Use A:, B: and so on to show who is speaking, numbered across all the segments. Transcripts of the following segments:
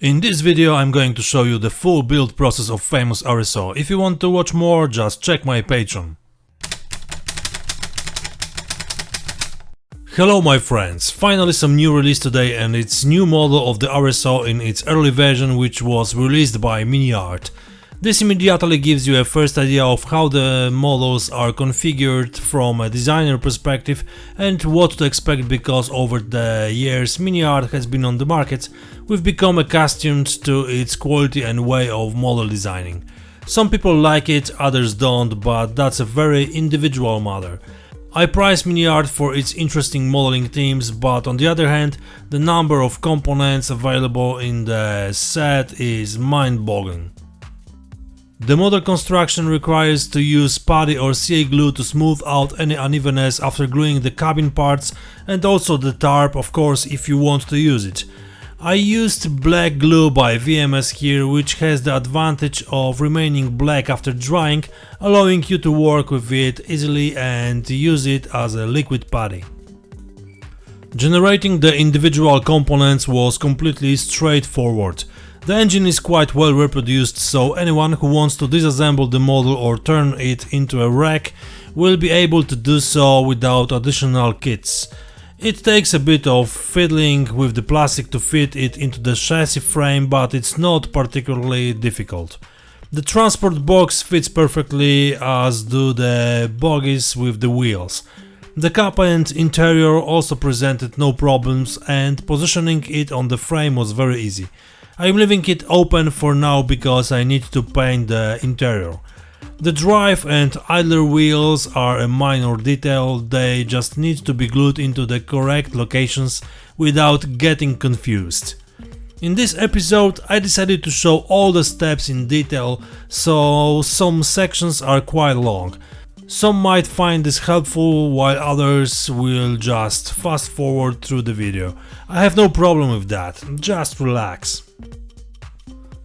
A: In this video I'm going to show you the full build process of famous RSO. If you want to watch more, just check my Patreon. Hello my friends, finally some new release today, and it's new model of the RSO in its early version, which was released by MiniArt. This immediately gives you a first idea of how the models are configured from a designer perspective and what to expect, because over the years MiniArt has been on the market, we've become accustomed to its quality and way of model designing. Some people like it, others don't, but that's a very individual matter. I prize MiniArt for its interesting modeling themes, but on the other hand, the number of components available in the set is mind-boggling. The model construction requires to use putty or CA glue to smooth out any unevenness after gluing the cabin parts, and also the tarp, of course, if you want to use it. I used black glue by WWII here, which has the advantage of remaining black after drying, allowing you to work with it easily and use it as a liquid putty. Generating the individual components was completely straightforward. The engine is quite well reproduced, so anyone who wants to disassemble the model or turn it into a wreck will be able to do so without additional kits. It takes a bit of fiddling with the plastic to fit it into the chassis frame, but it's not particularly difficult. The transport box fits perfectly, as do the bogies with the wheels. The cap and interior also presented no problems, and positioning it on the frame was very easy. I'm leaving it open for now because I need to paint the interior. The drive and idler wheels are a minor detail, they just need to be glued into the correct locations without getting confused. In this episode I decided to show all the steps in detail, so some sections are quite long. Some might find this helpful, while others will just fast forward through the video. I have no problem with that, just relax.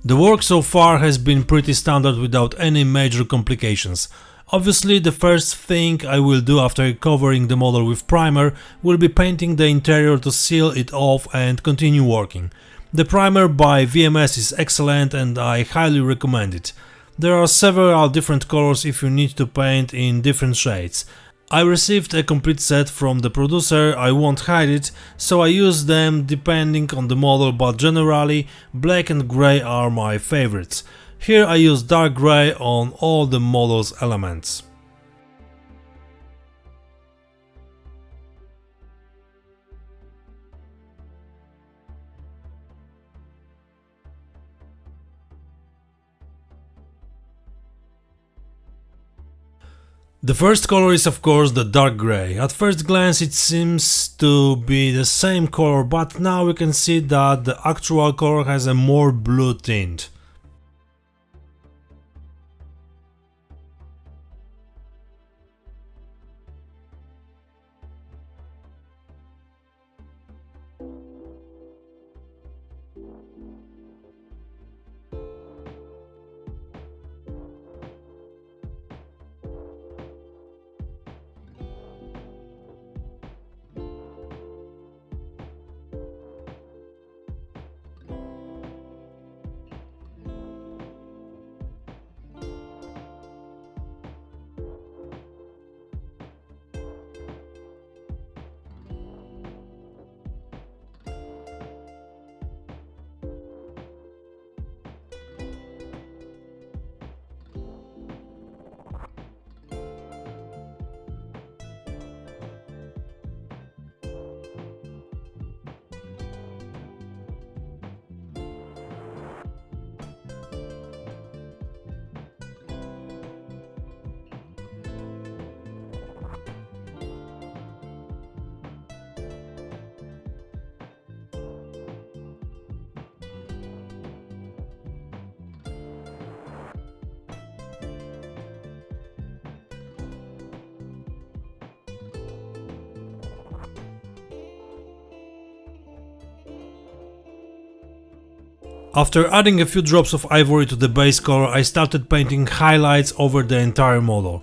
A: The work so far has been pretty standard without any major complications. Obviously, the first thing I will do after covering the model with primer will be painting the interior to seal it off and continue working. The primer by WWII is excellent and I highly recommend it. There are several different colors if you need to paint in different shades. I received a complete set from the producer, I won't hide it, so I use them depending on the model, but generally black and grey are my favorites. Here I use dark grey on all the model's elements. The first color is of course the dark grey. At first glance it seems to be the same color, but now we can see that the actual color has a more blue tint. After adding a few drops of ivory to the base color, I started painting highlights over the entire model.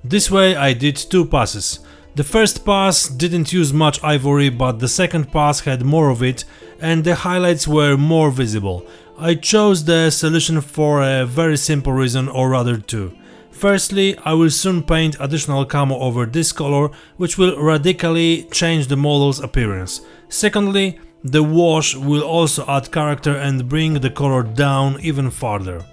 A: This way I did two passes. The first pass didn't use much ivory, but the second pass had more of it and the highlights were more visible. I chose the solution for a very simple reason, or rather two. Firstly, I will soon paint additional camo over this color, which will radically change the model's appearance. Secondly, the wash will also add character and bring the color down even farther.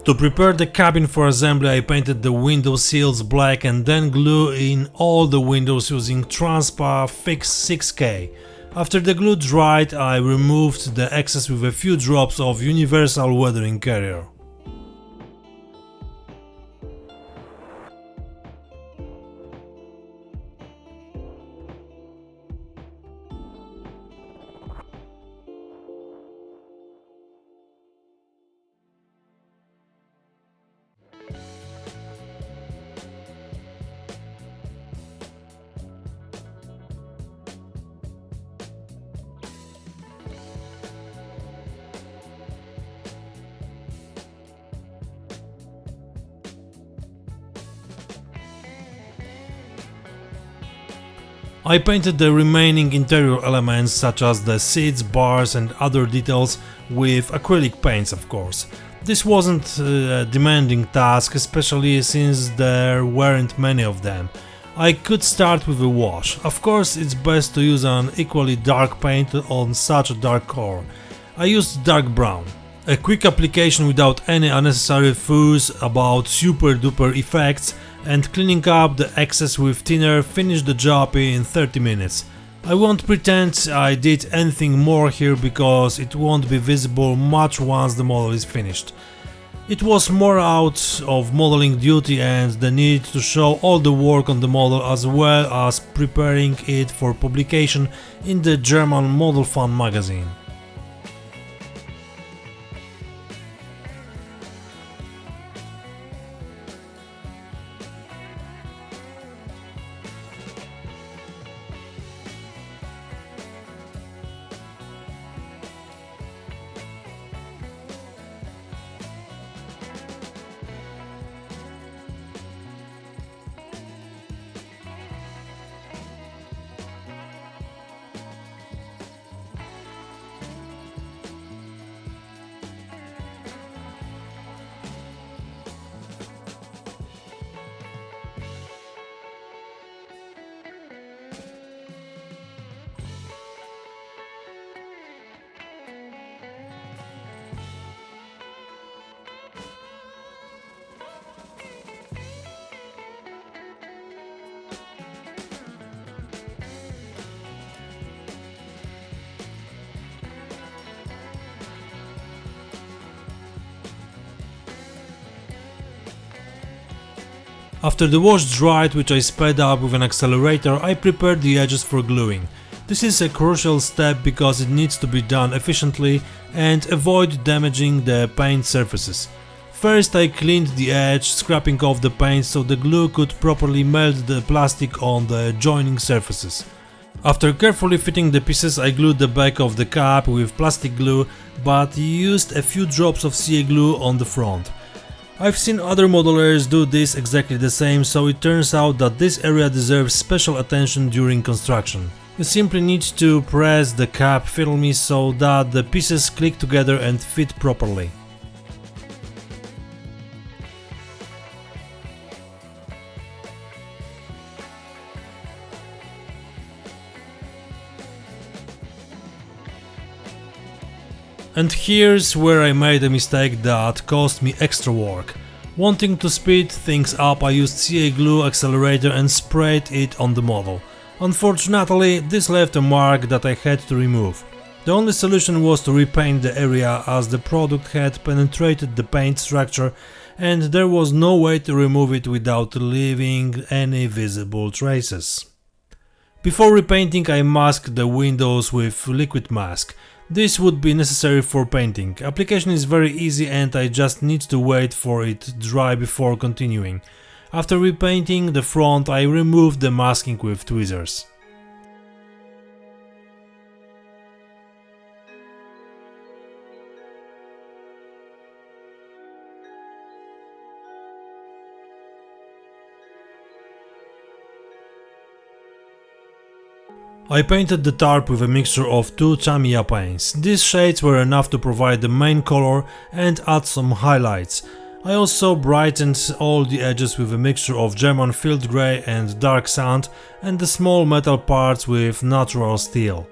A: To prepare the cabin for assembly, I painted the window sills black and then glue in all the windows using Transpa Fix 6K. After the glue dried, I removed the excess with a few drops of Universal Weathering Carrier. I painted the remaining interior elements such as the seats, bars and other details with acrylic paints, of course. This wasn't a demanding task, especially since there weren't many of them. I could start with a wash. Of course, it's best to use an equally dark paint on such a dark color. I used dark brown. A quick application without any unnecessary fuss about super duper effects, and cleaning up the excess with thinner finished the job in 30 minutes. I won't pretend I did anything more here because it won't be visible much once the model is finished. It was more out of modeling duty and the need to show all the work on the model, as well as preparing it for publication in the German Model Fun magazine. After the wash dried, which I sped up with an accelerator, I prepared the edges for gluing. This is a crucial step because it needs to be done efficiently and avoid damaging the paint surfaces. First I cleaned the edge, scraping off the paint so the glue could properly melt the plastic on the joining surfaces. After carefully fitting the pieces, I glued the back of the cap with plastic glue, but used a few drops of CA glue on the front. I've seen other modelers do this exactly the same, so it turns out that this area deserves special attention during construction. You simply need to press the cap firmly so that the pieces click together and fit properly. And here's where I made a mistake that cost me extra work. Wanting to speed things up, I used CA glue accelerator and sprayed it on the model. Unfortunately, this left a mark that I had to remove. The only solution was to repaint the area, as the product had penetrated the paint structure and there was no way to remove it without leaving any visible traces. Before repainting, I masked the windows with liquid mask. This would be necessary for painting. Application is very easy and I just need to wait for it to dry before continuing. After repainting the front, I removed the masking with tweezers. I painted the tarp with a mixture of two Tamiya paints. These shades were enough to provide the main color and add some highlights. I also brightened all the edges with a mixture of German field grey and dark sand and the small metal parts with natural steel.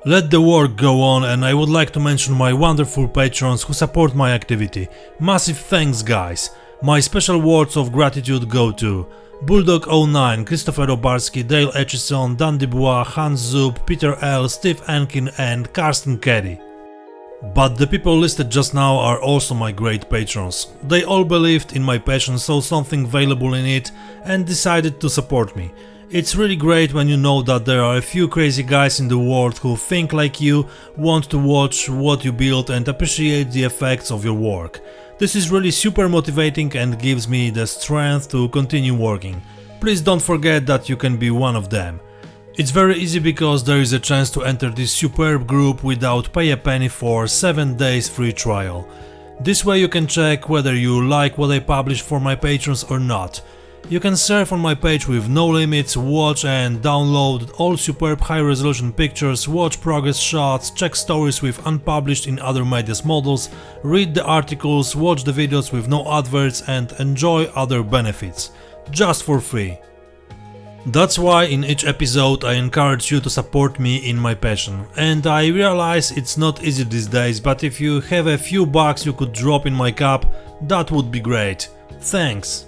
A: Let the work go on, and I would like to mention my wonderful patrons who support my activity. Massive thanks, guys! My special words of gratitude go to Bulldog09, Christopher Robarski, Dale Etchison, Dan Dubois, Hans Zub, Peter L, Steve Ankin and Karsten Keddy. But the people listed just now are also my great patrons. They all believed in my passion, saw something valuable in it and decided to support me. It's really great when you know that there are a few crazy guys in the world who think like you, want to watch what you build and appreciate the effects of your work. This is really super motivating and gives me the strength to continue working. Please don't forget that you can be one of them. It's very easy because there is a chance to enter this superb group without pay a penny for 7 days free trial. This way you can check whether you like what I publish for my patrons or not. You can surf on my page with no limits, watch and download all superb high-resolution pictures, watch progress shots, check stories with unpublished in other media's models, read the articles, watch the videos with no adverts and enjoy other benefits. Just for free. That's why in each episode I encourage you to support me in my passion. And I realize it's not easy these days, but if you have a few bucks you could drop in my cup, that would be great. Thanks!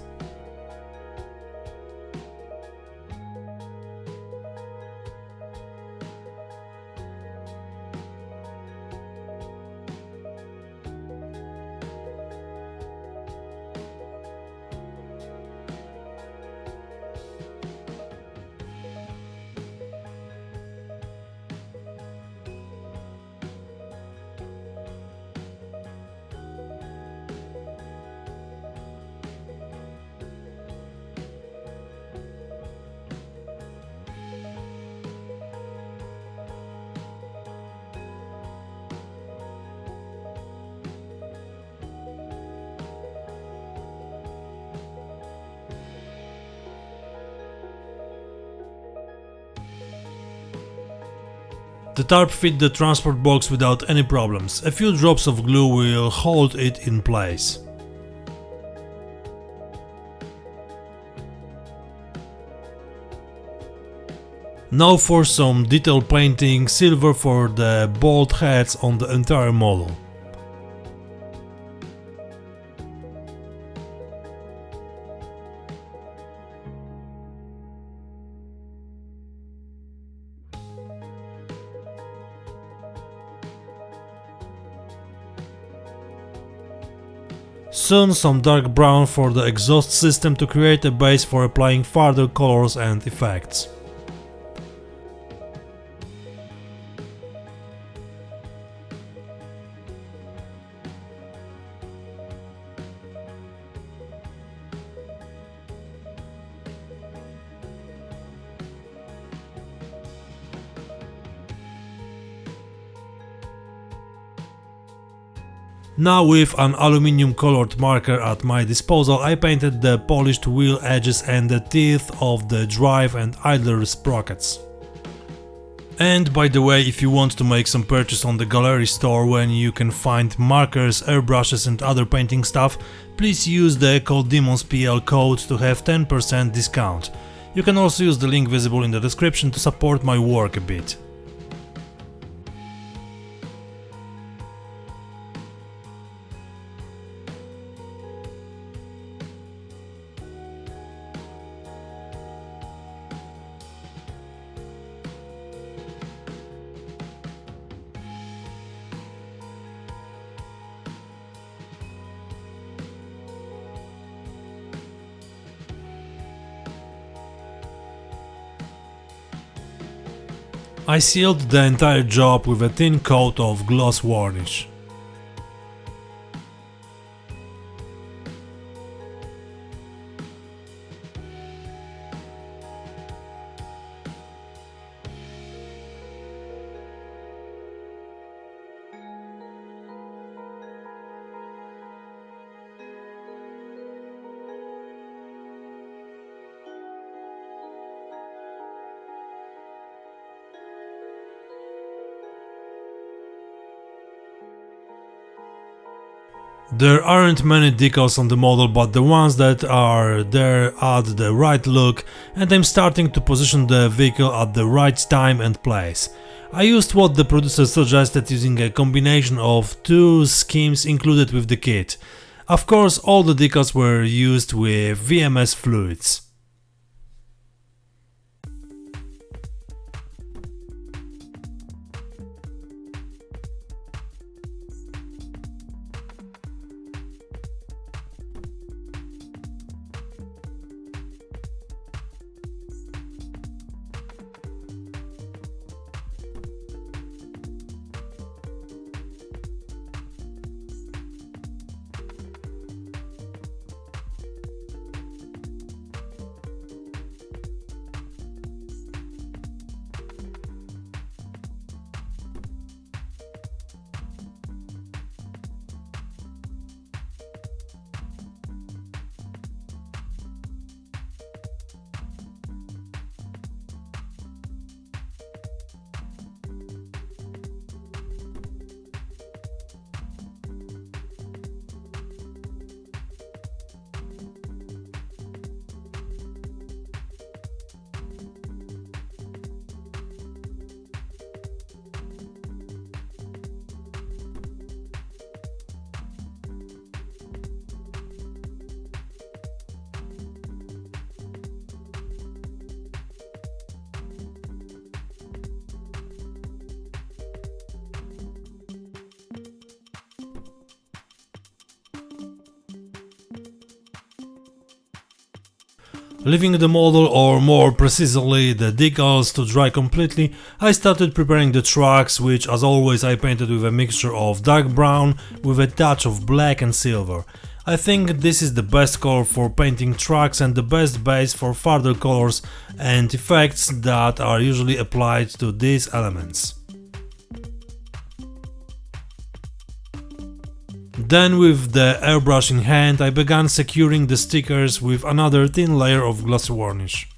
A: The tarp fit the transport box without any problems. A few drops of glue will hold it in place. Now for some detail painting, silver for the bolt heads on the entire model. Soon some dark brown for the exhaust system to create a base for applying further colors and effects. Now with an aluminium colored marker at my disposal, I painted the polished wheel edges and the teeth of the drive and idler sprockets. And by the way, if you want to make some purchase on the gallery store when you can find markers, airbrushes and other painting stuff, please use the coldemonspl code to have 10% discount. You can also use the link visible in the description to support my work a bit. I sealed the entire job with a thin coat of gloss varnish. There aren't many decals on the model, but the ones that are there add the right look, and I'm starting to position the vehicle at the right time and place. I used what the producer suggested, using a combination of two schemes included with the kit. Of course, all the decals were used with VMS fluids. Leaving the model, or more precisely the decals, to dry completely, I started preparing the trucks, which as always I painted with a mixture of dark brown with a touch of black and silver. I think this is the best color for painting trucks and the best base for further colors and effects that are usually applied to these elements. Then, with the airbrush in hand, I began securing the stickers with another thin layer of gloss varnish.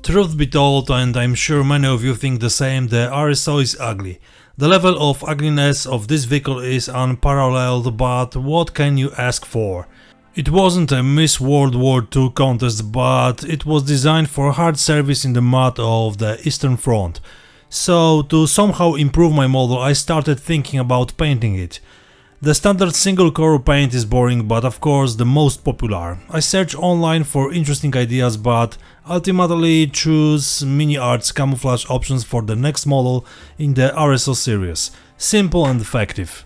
A: Truth be told, and I'm sure many of you think the same, the RSO is ugly. The level of ugliness of this vehicle is unparalleled, but what can you ask for? It wasn't a Miss World War II contest, but it was designed for hard service in the mud of the Eastern Front. So, to somehow improve my model, I started thinking about painting it. The standard single color paint is boring, but of course the most popular. I search online for interesting ideas, but ultimately choose MiniArt's camouflage options for the next model in the RSO series. Simple and effective.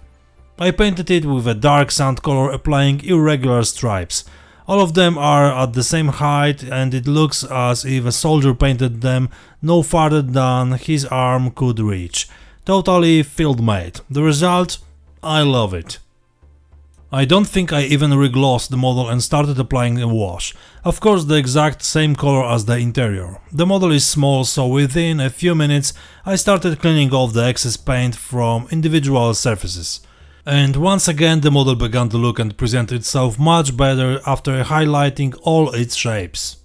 A: I painted it with a dark sand color, applying irregular stripes. All of them are at the same height and it looks as if a soldier painted them no farther than his arm could reach. Totally field made. The result? I love it. I don't think I even reglossed the model and started applying a wash. Of course the exact same color as the interior. The model is small, so within a few minutes I started cleaning off the excess paint from individual surfaces. And once again the model began to look and present itself much better after highlighting all its shapes.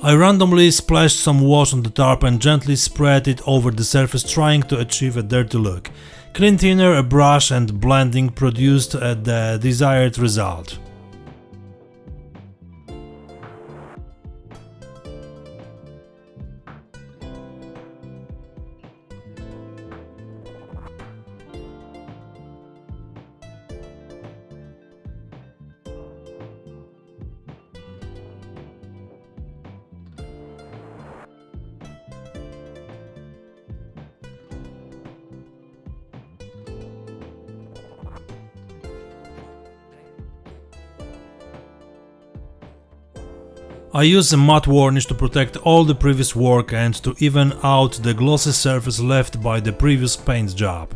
A: I randomly splashed some wash on the tarp and gently spread it over the surface, trying to achieve a dirty look. Clean thinner, a brush and blending produced the desired result. I use a matte varnish to protect all the previous work and to even out the glossy surface left by the previous paint job.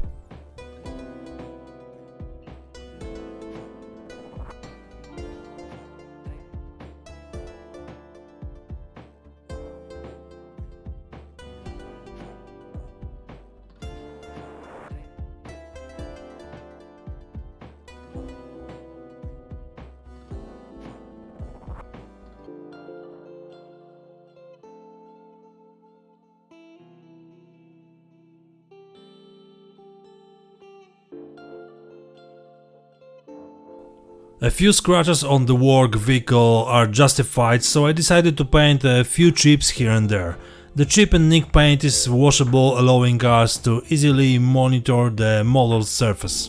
A: A few scratches on the work vehicle are justified, so I decided to paint a few chips here and there. The chip and nick paint is washable, allowing us to easily monitor the model's surface.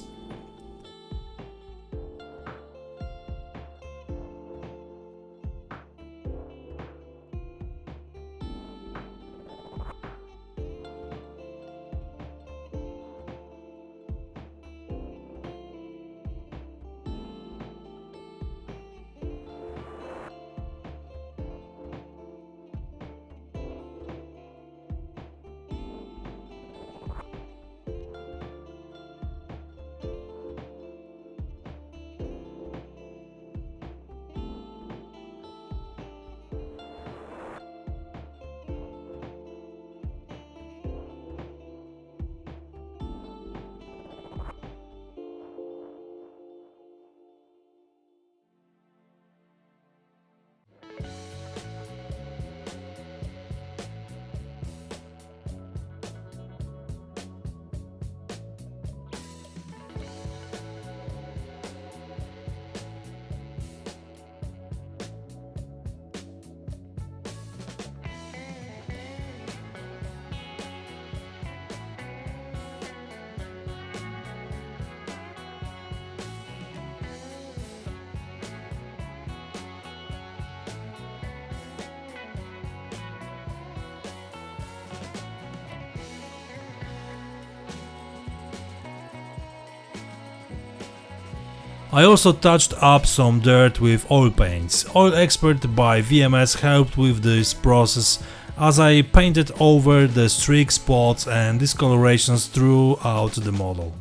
A: I also touched up some dirt with oil paints. Oil Expert by VMS helped with this process as I painted over the streak spots and discolorations throughout the model.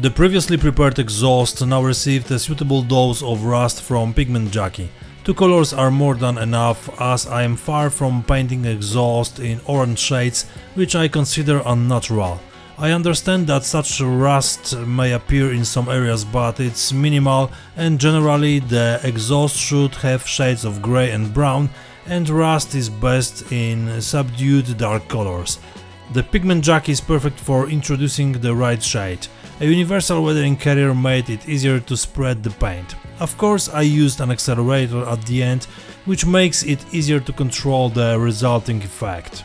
A: The previously prepared exhaust now received a suitable dose of rust from pigment jockey. Two colors are more than enough, as I am far from painting exhaust in orange shades, which I consider unnatural. I understand that such rust may appear in some areas, but it's minimal, and generally the exhaust should have shades of grey and brown, and rust is best in subdued dark colors. The pigment jockey is perfect for introducing the right shade. A universal weathering carrier made it easier to spread the paint. Of course, I used an accelerator at the end, which makes it easier to control the resulting effect.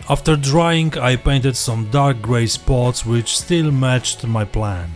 A: After drying, I painted some dark grey spots which still matched my plan.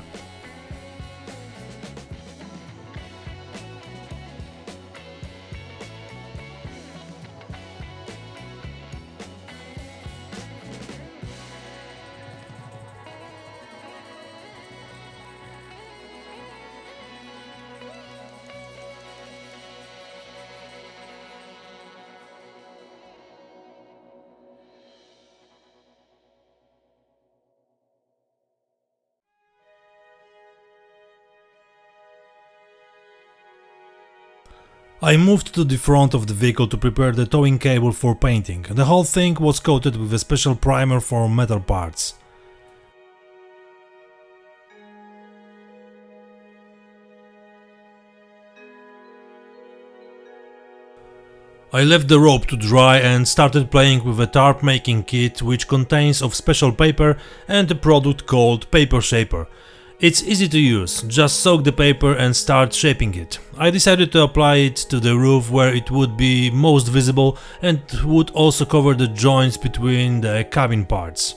A: I moved to the front of the vehicle to prepare the towing cable for painting. The whole thing was coated with a special primer for metal parts. I left the rope to dry and started playing with a tarp making kit, which contains of special paper and a product called Paper Shaper. It's easy to use, just soak the paper and start shaping it. I decided to apply it to the roof where it would be most visible and would also cover the joints between the cabin parts.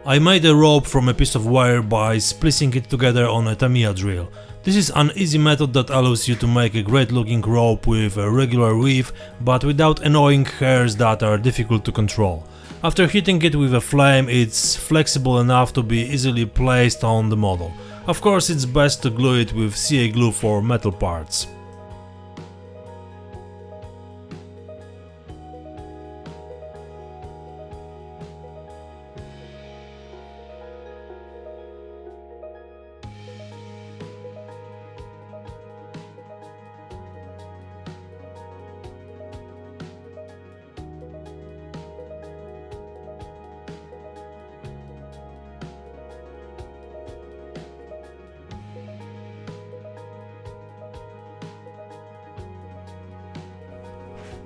A: I made a rope from a piece of wire by splicing it together on a Tamiya drill. This is an easy method that allows you to make a great looking rope with a regular weave, but without annoying hairs that are difficult to control. After heating it with a flame, it's flexible enough to be easily placed on the model. Of course, it's best to glue it with CA glue for metal parts.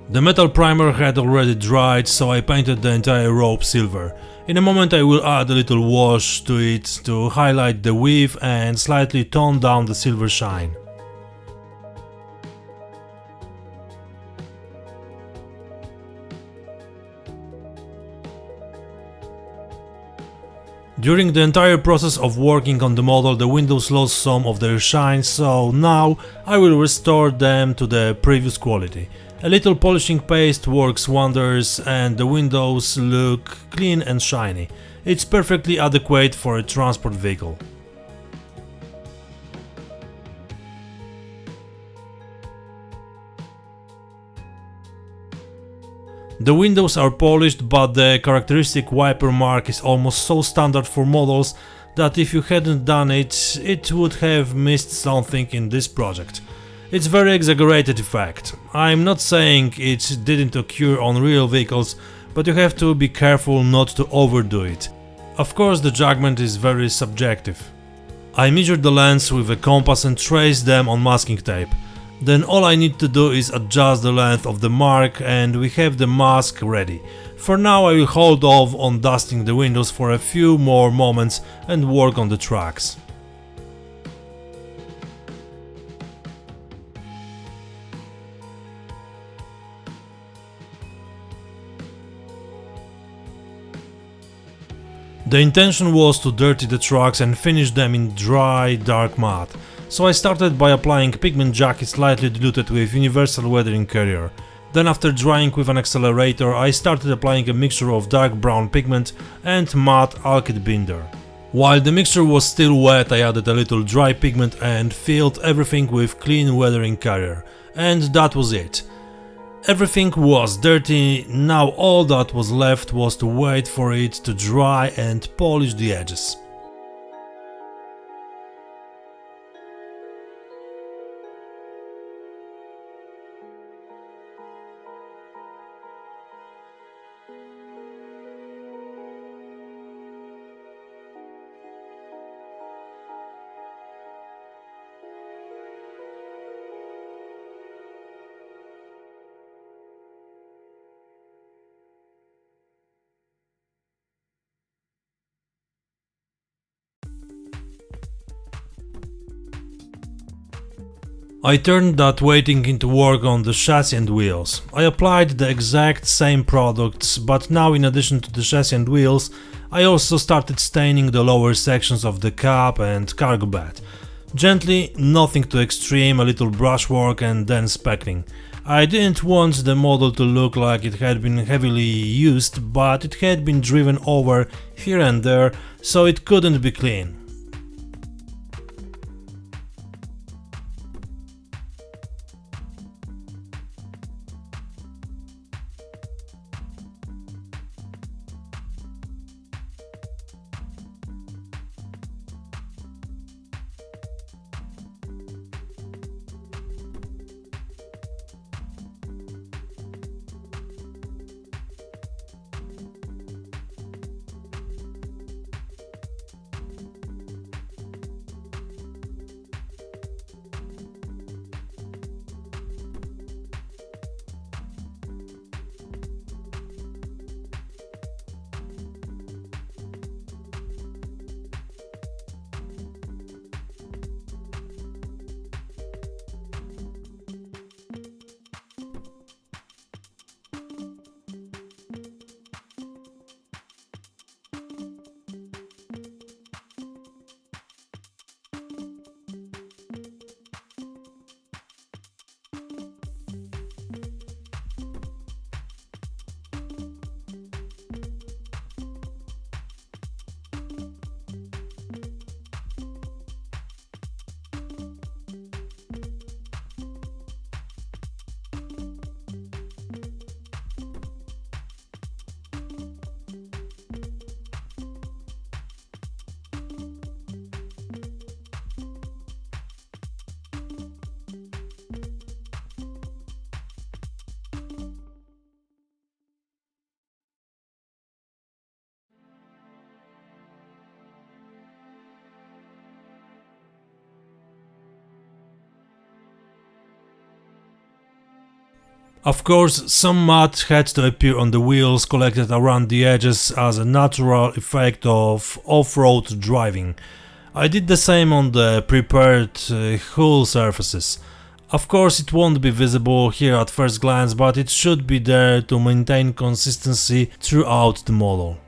A: The metal primer had already dried, so I painted the entire rope silver. In a moment I will add a little wash to it to highlight the weave and slightly tone down the silver shine. During the entire process of working on the model, the windows lost some of their shine, so now I will restore them to the previous quality. A little polishing paste works wonders and the windows look clean and shiny. It's perfectly adequate for a transport vehicle. The windows are polished, but the characteristic wiper mark is almost so standard for models that if you hadn't done it, it would have missed something in this project. It's very exaggerated effect. I'm not saying it didn't occur on real vehicles, but you have to be careful not to overdo it. Of course, the judgment is very subjective. I measured the lengths with a compass and traced them on masking tape. Then all I need to do is adjust the length of the mark and we have the mask ready. For now I will hold off on dusting the windows for a few more moments and work on the tracks. The intention was to dirty the trucks and finish them in dry, dark matte, so I started by applying pigment jacket slightly diluted with universal weathering carrier. Then after drying with an accelerator, I started applying a mixture of dark brown pigment and matte alkyd binder. While the mixture was still wet, I added a little dry pigment and filled everything with clean weathering carrier. And that was it. Everything was dirty, now all that was left was to wait for it to dry and polish the edges. I turned that waiting into work on the chassis and wheels. I applied the exact same products, but now in addition to the chassis and wheels, I also started staining the lower sections of the cab and cargo bed. Gently, nothing too extreme, a little brushwork and then speckling. I didn't want the model to look like it had been heavily used, but it had been driven over here and there, so it couldn't be clean. Of course, some mud had to appear on the wheels collected around the edges as a natural effect of off-road driving. I did the same on the prepared hull surfaces. Of course, it won't be visible here at first glance, but it should be there to maintain consistency throughout the model.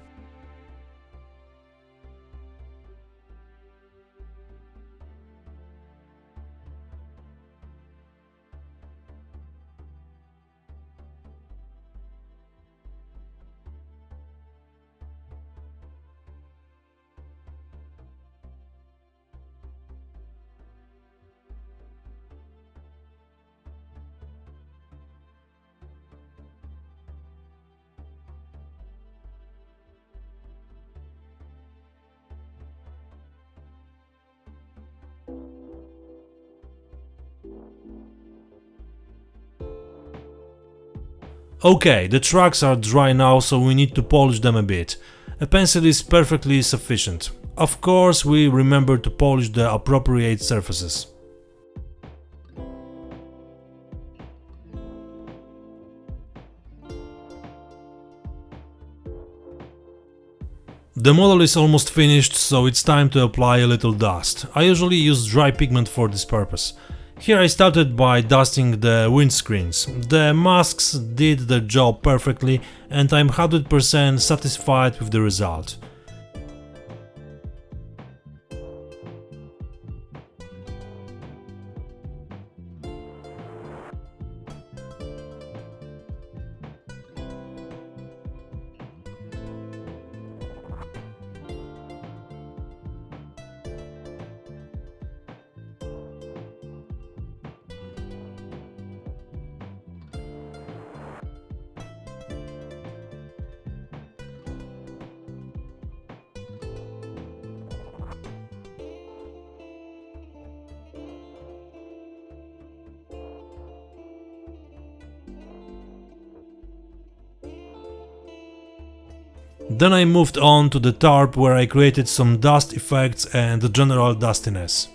A: Okay, the tracks are dry now, so we need to polish them a bit. A pencil is perfectly sufficient. Of course, we remember to polish the appropriate surfaces. The model is almost finished, so it's time to apply a little dust. I usually use dry pigment for this purpose. Here I started by dusting the windscreens. The masks did the job perfectly and I'm 100% satisfied with the result. Then I moved on to the tarp, where I created some dust effects and general dustiness.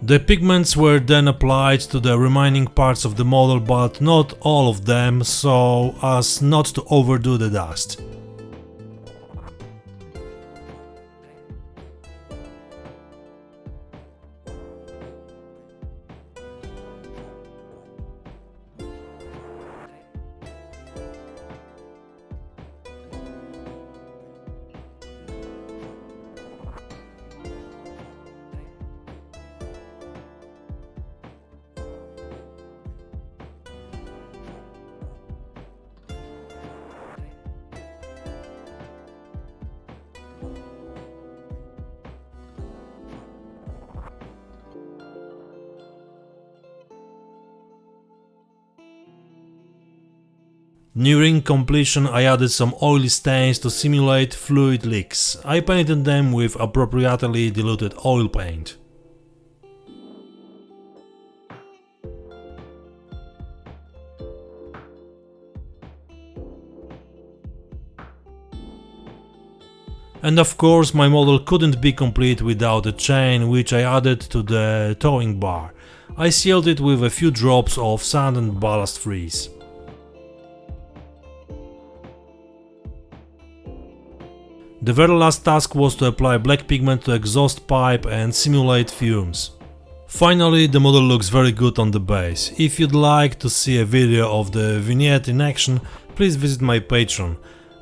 A: The pigments were then applied to the remaining parts of the model, but not all of them, so as not to overdo the dust. Nearing completion, I added some oily stains to simulate fluid leaks. I painted them with appropriately diluted oil paint. And of course, my model couldn't be complete without a chain, which I added to the towing bar. I sealed it with a few drops of sand and ballast freeze. The very last task was to apply black pigment to exhaust pipe and simulate fumes. Finally, the model looks very good on the base. If you'd like to see a video of the vignette in action, please visit my Patreon.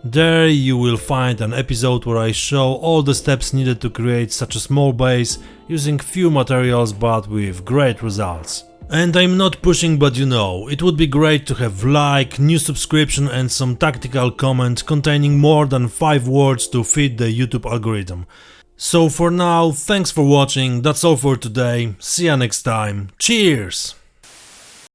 A: There you will find an episode where I show all the steps needed to create such a small base using few materials but with great results. And I'm not pushing, but you know, it would be great to have like, new subscription and some tactical comment containing more than 5 words to fit the YouTube algorithm. So for now, thanks for watching, that's all for today, see ya next time, cheers!